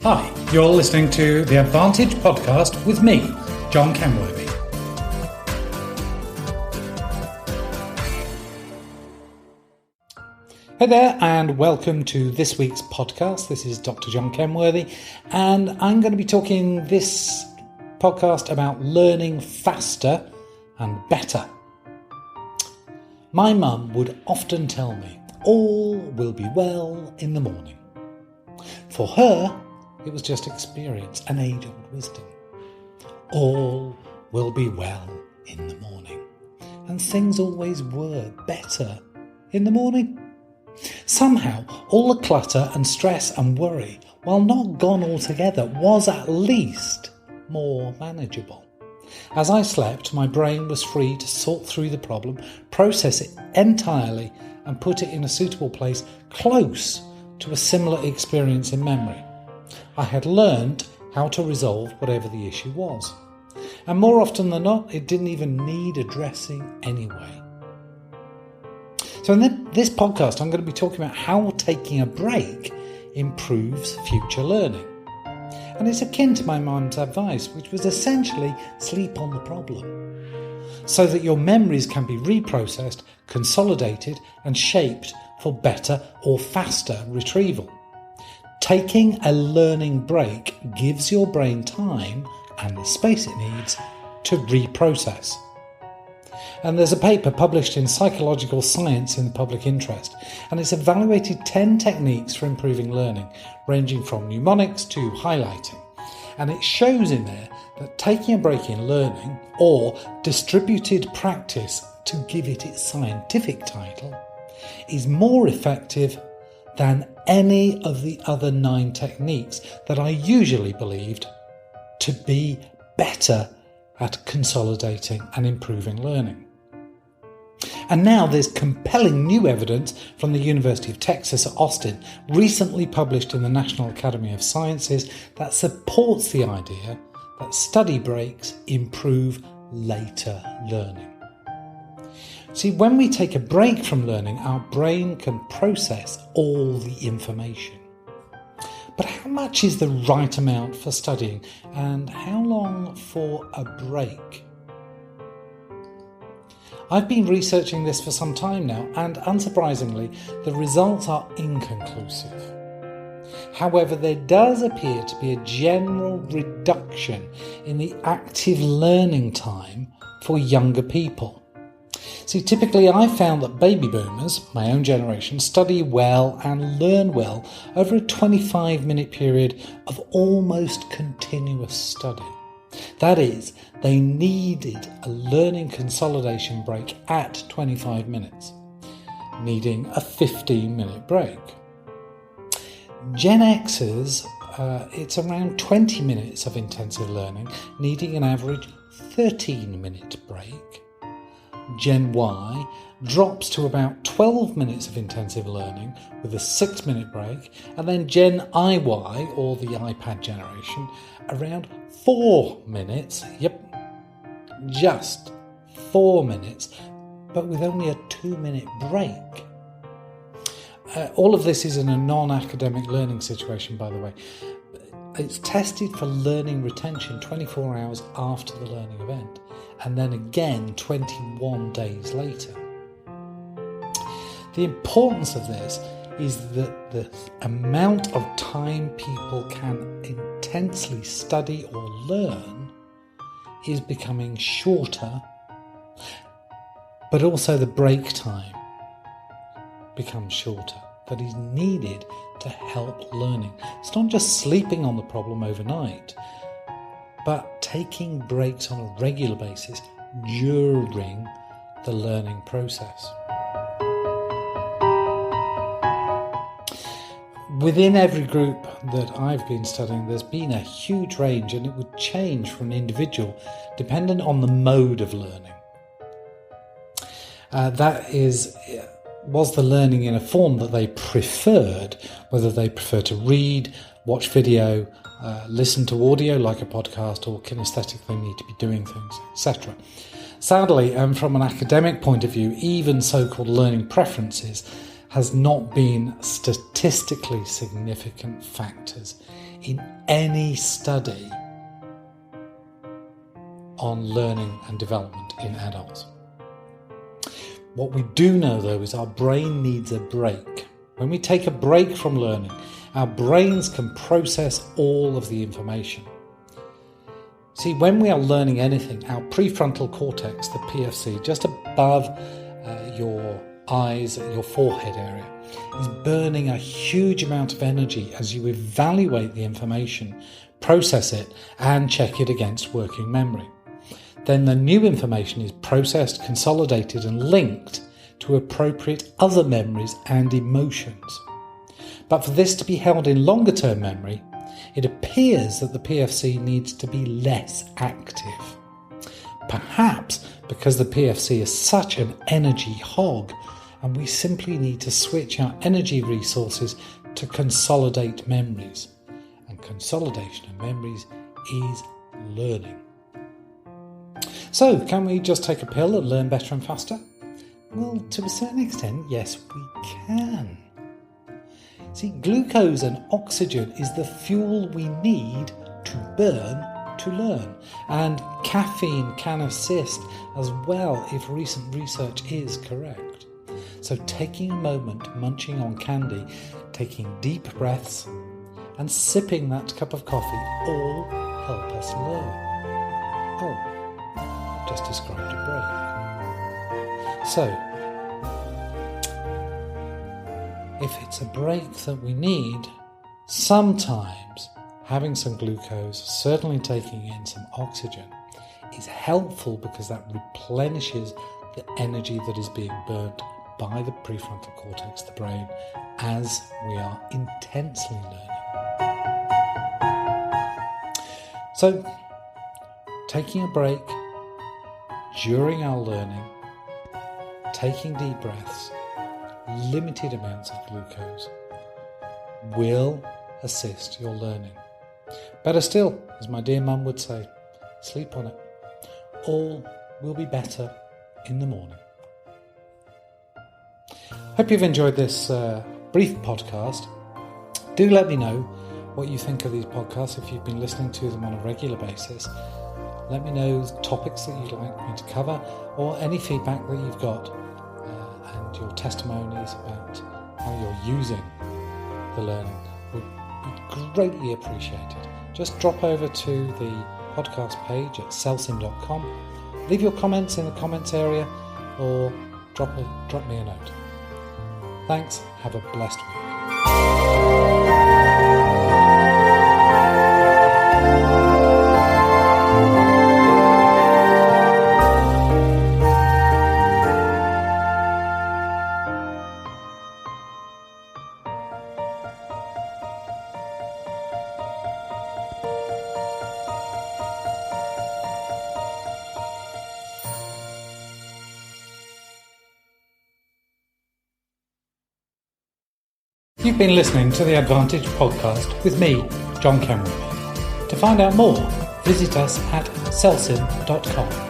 Hi, you're listening to The Advantage Podcast with me, John Kenworthy. Hey there, and welcome to this week's podcast. This is Dr. John Kenworthy, and I'm going to be talking this podcast about learning faster and better. My mum would often tell me, all will be well in the morning. For her, it was just experience and age-old wisdom. All will be well in the morning. And things always were better in the morning. Somehow, all the clutter and stress and worry, while not gone altogether, was at least more manageable. As I slept, my brain was free to sort through the problem, process it entirely, and put it in a suitable place close to a similar experience in memory. I had learned how to resolve whatever the issue was. And more often than not, it didn't even need addressing anyway. So in this podcast, I'm going to be talking about how taking a break improves future learning. And it's akin to my mum's advice, which was essentially sleep on the problem, so that your memories can be reprocessed, consolidated, and shaped for better or faster retrieval. Taking a learning break gives your brain time and the space it needs to reprocess. And there's a paper published in Psychological Science in the Public Interest, and it's evaluated 10 techniques for improving learning, ranging from mnemonics to highlighting. And it shows in there that taking a break in learning, or distributed practice to give it its scientific title, is more effective than any of the other 9 techniques that I usually believed to be better at consolidating and improving learning. And now there's compelling new evidence from the University of Texas at Austin, recently published in the National Academy of Sciences, that supports the idea that study breaks improve later learning. See, when we take a break from learning, our brain can process all the information. But how much is the right amount for studying, and how long for a break? I've been researching this for some time now, and unsurprisingly, the results are inconclusive. However, there does appear to be a general reduction in the active learning time for younger people. See, typically I found that baby boomers, my own generation, study well and learn well over a 25-minute period of almost continuous study. That is, they needed a learning consolidation break at 25 minutes, needing a 15-minute break. Gen Xers, it's around 20 minutes of intensive learning, needing an average 13-minute break. Gen Y drops to about 12 minutes of intensive learning with a 6-minute break, and then Gen IY, or the iPad generation, around 4 minutes, just 4 minutes, but with only a 2-minute break. All of this is in a non-academic learning situation, by the way. It's tested for learning retention 24 hours after the learning event, and then again 21 days later. The importance of this is that the amount of time people can intensely study or learn is becoming shorter, but also the break time becomes shorter, that is needed to help learning. It's not just sleeping on the problem overnight, but taking breaks on a regular basis during the learning process. Within every group that I've been studying, there's been a huge range, and it would change from individual dependent on the mode of learning. Was the learning in a form that they preferred, whether they prefer to read, watch video, listen to audio like a podcast, or kinesthetically need to be doing things, etc. Sadly, from an academic point of view, even so-called learning preferences has not been statistically significant factors in any study on learning and development in adults. What we do know, though, is our brain needs a break. When we take a break from learning, our brains can process all of the information. See, when we are learning anything, our prefrontal cortex, the PFC, just above your eyes, your forehead area, is burning a huge amount of energy as you evaluate the information, process it, and check it against working memory. Then the new information is processed, consolidated, and linked to appropriate other memories and emotions. But for this to be held in longer-term memory, it appears that the PFC needs to be less active. Perhaps because the PFC is such an energy hog, and we simply need to switch our energy resources to consolidate memories. And consolidation of memories is learning. So, can we just take a pill and learn better and faster? Well, to a certain extent, yes, we can. See, glucose and oxygen is the fuel we need to burn to learn, and caffeine can assist as well if recent research is correct. So taking a moment, munching on candy, taking deep breaths, and sipping that cup of coffee all help us learn. Oh, I've just described a break. So, if it's a break that we need, sometimes having some glucose, certainly taking in some oxygen, is helpful because that replenishes the energy that is being burnt by the prefrontal cortex, the brain, as we are intensely learning. So, taking a break during our learning, taking deep breaths, limited amounts of glucose, will assist your learning. Better still, as my dear mum would say, sleep on it. All will be better in the morning. Hope you've enjoyed this brief podcast. Do let me know what you think of these podcasts if you've been listening to them on a regular basis. Let me know topics that you'd like me to cover or any feedback that you've got and your testimonies about how you're using the learning would be greatly appreciated. Just drop over to the podcast page at celsim.com. Leave your comments in the comments area or drop me a note. Thanks. Have a blessed week. You've been listening to the Advantage podcast with me, John Cameron. To find out more, visit us at celsim.com.